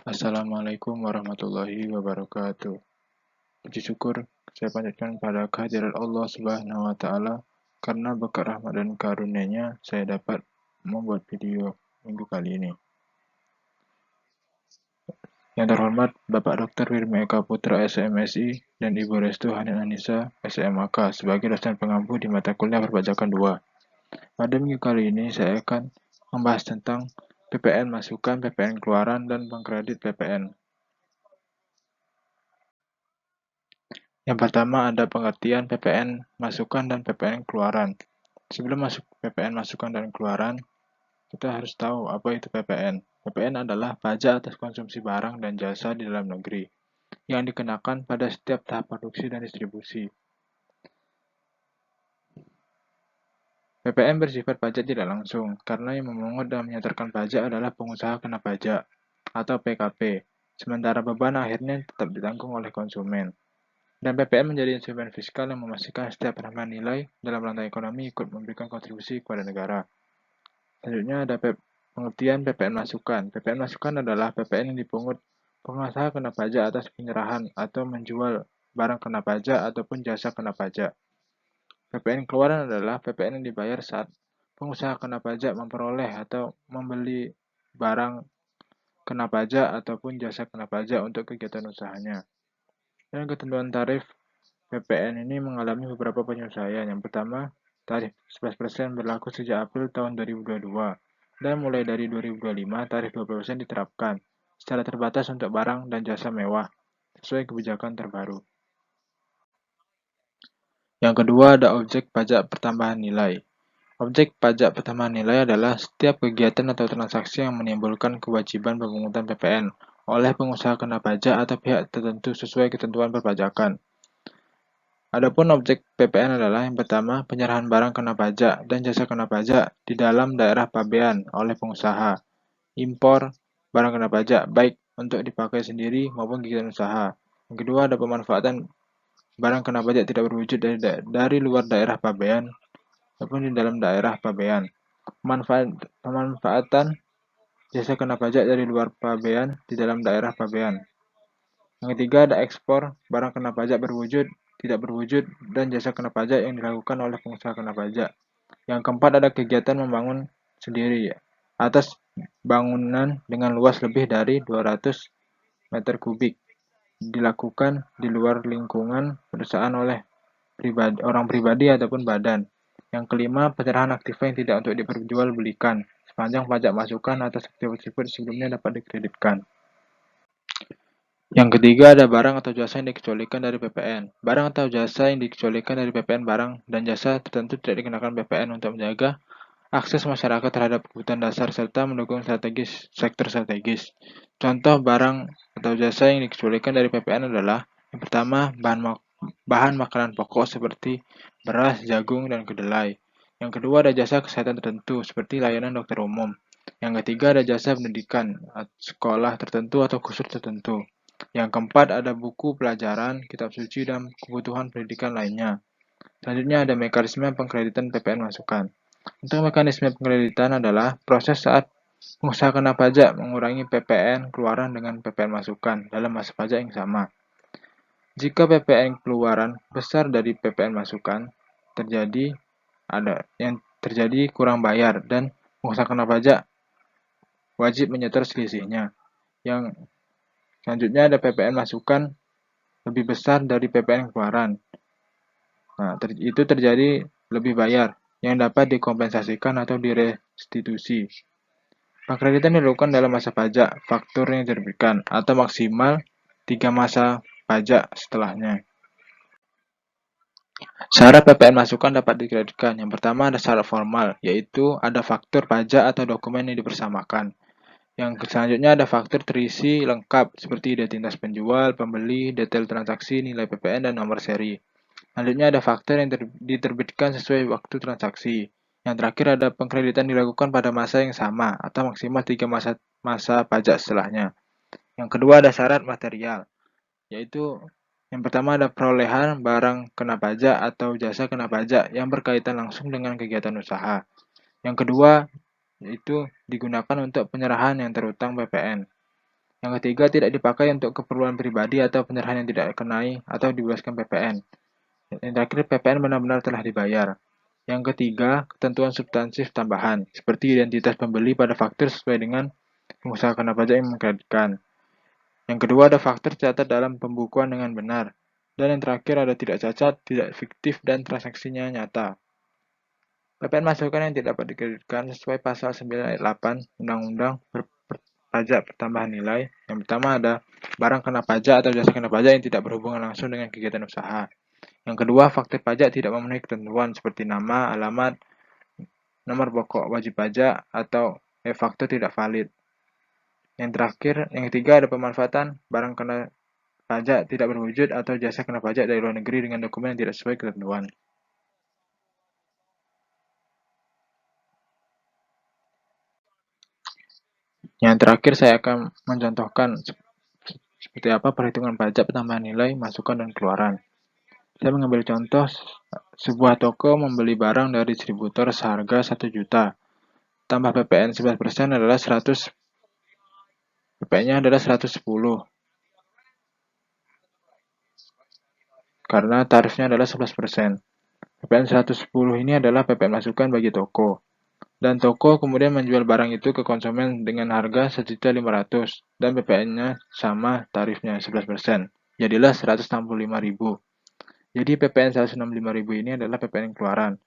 Assalamualaikum warahmatullahi wabarakatuh. Puji syukur saya panjatkan pada kehadirat Allah Subhanahu wa Ta'ala, karena berkat rahmat dan karunia-Nya saya dapat membuat video minggu kali ini. Yang terhormat Bapak Dr. Wirma Eka Putra SMSI dan Ibu Restu Hanin Anissa SMAK sebagai dosen pengampu di mata kuliah perpajakan 2. Pada minggu kali ini saya akan membahas tentang PPN masukan, PPN keluaran, dan pengkredit PPN. Yang pertama ada pengertian PPN masukan dan PPN keluaran. Sebelum masuk PPN masukan dan keluaran, kita harus tahu apa itu PPN. PPN adalah pajak atas konsumsi barang dan jasa di dalam negeri yang dikenakan pada setiap tahap produksi dan distribusi. PPN bersifat pajak tidak langsung, karena yang memungut dan menyetorkan pajak adalah pengusaha kena pajak atau PKP, sementara beban akhirnya tetap ditanggung oleh konsumen. Dan PPN menjadi instrumen fiskal yang memastikan setiap penambahan nilai dalam rantai ekonomi ikut memberikan kontribusi kepada negara. Selanjutnya ada pengertian PPN masukan. PPN masukan adalah PPN yang dipungut pengusaha kena pajak atas penyerahan atau menjual barang kena pajak ataupun jasa kena pajak. PPN keluaran adalah PPN yang dibayar saat pengusaha kena pajak memperoleh atau membeli barang kena pajak ataupun jasa kena pajak untuk kegiatan usahanya. Dan ketentuan tarif PPN ini mengalami beberapa penyesuaian. Yang pertama, tarif 11% berlaku sejak April tahun 2022, dan mulai dari 2025 tarif 20% diterapkan secara terbatas untuk barang dan jasa mewah sesuai kebijakan terbaru. Yang kedua ada objek pajak pertambahan nilai. Objek pajak pertambahan nilai adalah setiap kegiatan atau transaksi yang menimbulkan kewajiban pemungutan PPN oleh pengusaha kena pajak atau pihak tertentu sesuai ketentuan perpajakan. Adapun objek PPN adalah yang pertama, penyerahan barang kena pajak dan jasa kena pajak di dalam daerah pabean oleh pengusaha. Impor barang kena pajak, baik untuk dipakai sendiri maupun kegiatan usaha. Yang kedua, ada pemanfaatan barang kena pajak tidak berwujud dari luar daerah pabean maupun di dalam daerah pabean. Pemanfaatan jasa kena pajak dari luar pabean di dalam daerah pabean. Yang ketiga ada ekspor barang kena pajak berwujud, tidak berwujud, dan jasa kena pajak yang dilakukan oleh pengusaha kena pajak. Yang keempat ada kegiatan membangun sendiri atas bangunan dengan luas lebih dari 200 meter kubik dilakukan di luar lingkungan perusahaan oleh orang pribadi ataupun badan. Yang kelima, penyerahan aktiva yang tidak untuk diperjualbelikan sepanjang pajak masukan atas aktiva tersebut sebelumnya dapat dikreditkan. Yang ketiga ada barang atau jasa yang dikecualikan dari PPN. Barang atau jasa yang dikecualikan dari PPN barang dan jasa tertentu tidak dikenakan PPN untuk menjaga akses masyarakat terhadap kebutuhan dasar serta mendukung sektor strategis. Contoh barang atau jasa yang dikecualikan dari PPN adalah yang pertama, bahan makanan pokok seperti beras, jagung, dan kedelai. Yang kedua ada jasa kesehatan tertentu seperti layanan dokter umum. Yang ketiga ada jasa pendidikan, sekolah tertentu atau kursus tertentu. Yang keempat ada buku pelajaran, kitab suci, dan kebutuhan pendidikan lainnya. Selanjutnya ada mekanisme pengkreditan PPN masukan. Untuk mekanisme pengkreditan adalah proses saat pengusaha kena pajak mengurangi PPN keluaran dengan PPN masukan dalam masa pajak yang sama. Jika PPN keluaran besar dari PPN masukan, terjadi kurang bayar dan pengusaha kena pajak wajib menyetor selisihnya. Yang selanjutnya ada PPN masukan lebih besar dari PPN keluaran. Nah, itu terjadi lebih bayar yang dapat dikompensasikan atau direstitusi. Pengkreditan dilakukan dalam masa pajak, faktur yang diterbitkan, atau maksimal 3 masa pajak setelahnya. Syarat PPN masukan dapat dikreditkan. Yang pertama ada syarat formal, yaitu ada faktur pajak atau dokumen yang dipersamakan. Yang selanjutnya ada faktur terisi lengkap, seperti identitas penjual, pembeli, detail transaksi, nilai PPN, dan nomor seri. Selanjutnya ada faktur yang diterbitkan sesuai waktu transaksi. Yang terakhir ada pengkreditan dilakukan pada masa yang sama atau maksimal 3 masa pajak setelahnya. Yang kedua ada syarat material, yaitu yang pertama ada perolehan barang kena pajak atau jasa kena pajak yang berkaitan langsung dengan kegiatan usaha. Yang kedua yaitu digunakan untuk penyerahan yang terutang PPN. Yang ketiga, tidak dipakai untuk keperluan pribadi atau penyerahan yang tidak kenai atau dibebaskan PPN. Yang terakhir, PPN benar-benar telah dibayar. Yang ketiga, ketentuan substansif tambahan, seperti identitas pembeli pada faktur sesuai dengan pengusaha kena pajak yang mengkreditkan. Yang kedua, ada faktur tercatat dalam pembukuan dengan benar. Dan yang terakhir, ada tidak cacat, tidak fiktif, dan transaksinya nyata. PPN masukan yang tidak dapat dikreditkan sesuai pasal 9 ayat 8 Undang-Undang Pajak Pertambahan Nilai. Yang pertama ada barang kena pajak atau jasa kena pajak yang tidak berhubungan langsung dengan kegiatan usaha. Yang kedua, faktur pajak tidak memenuhi ketentuan seperti nama, alamat, nomor pokok wajib pajak, atau e-faktur tidak valid. Yang terakhir, yang ketiga ada pemanfaatan barang kena pajak tidak berwujud atau jasa kena pajak dari luar negeri dengan dokumen yang tidak sesuai ketentuan. Yang terakhir saya akan mencontohkan seperti apa perhitungan pajak pertambahan nilai, masukan, dan keluaran. Saya mengambil contoh sebuah toko membeli barang dari distributor seharga 1 juta. Tambah PPN 11% adalah 100, PPN-nya adalah 110 karena tarifnya adalah 11%. PPN 110 ini adalah PPN masukan bagi toko. Dan toko kemudian menjual barang itu ke konsumen dengan harga 1.500.000 dan PPN-nya sama tarifnya 11%. Jadilah 165.000. Jadi PPN 165.000 ini adalah PPN keluaran.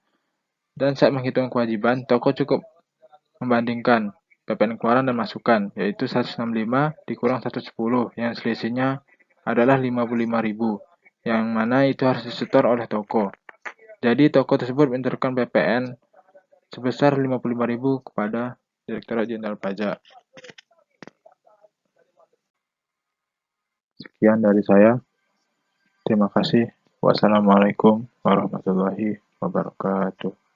Dan saat menghitung kewajiban, toko cukup membandingkan PPN keluaran dan masukan, yaitu 165 dikurang 110, yang selisihnya adalah 55.000, yang mana itu harus disetor oleh toko. Jadi toko tersebut menyetorkan PPN sebesar 55.000 kepada Direktorat Jenderal Pajak. Sekian dari saya. Terima kasih. Wassalamualaikum warahmatullahi wabarakatuh.